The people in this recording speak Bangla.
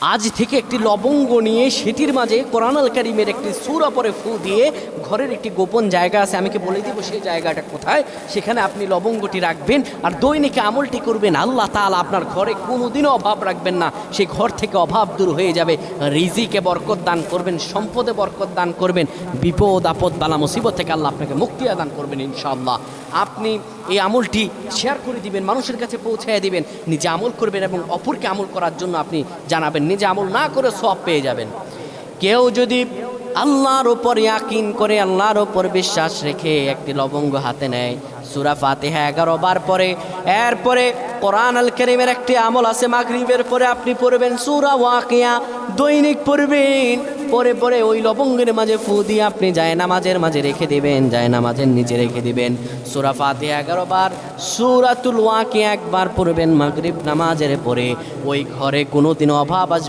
আজ থেকে একটি লবঙ্গ নিয়ে সেটির মাঝে কোরআনুল কারীমের একটি সূরা পরে ফু দিয়ে ঘরের একটি গোপন জায়গা আছে, আমি কি বলে দিব সেই জায়গাটা কোথায়, সেখানে আপনি লবঙ্গটি রাখবেন আর দৈনিক আমলটি করবেন। আল্লাহ তাআলা আপনার ঘরে কোনোদিনও অভাব রাখবেন না, সেই ঘর থেকে অভাব দূর হয়ে যাবে। রিজিকে বরকত দান করবেন, সম্পদে বরকত দান করবেন, বিপদ আপদ বালা মুসিবত থেকে আল্লাহ আপনাকে মুক্তি দান করবেন ইনশাআল্লাহ। আপনি এই আমলটি শেয়ার করে দিবেন, মানুষের কাছে পৌঁছায় দিবেন, নিজে আমল করবেন এবং অপরকে আমল করার জন্য আপনি জানাবেন। নিজে আমল না করে সওয়াব পেয়ে যাবেন। কেউ যদি আল্লাহর উপর ইয়াকিন করে, আল্লাহর উপর বিশ্বাস রেখে একটি লবঙ্গ হাতে নেয়, সূরা ফাতিহা 11 বার পরে, এরপরে কোরআনুল কারীমের একটি আমল আছে, মাগরিবের পরে আপনি পড়বেন সূরা ওয়াকিয়া, দৈনিক পড়বেন। পরে পরে ওই লবঙ্গের মাঝে ফু দিয়ে আপনি জায়নামাজের মাঝে রেখে দিবেন, জায়নামাজের নিচে রেখে দিবেন। সূরা ফাতিহা 11 বার, সূরাতুল ওয়াকিয়া 1 বার পড়বেন মাগরিব নামাজের পরে। ওই ঘরে কোনোদিন অভাব আসবে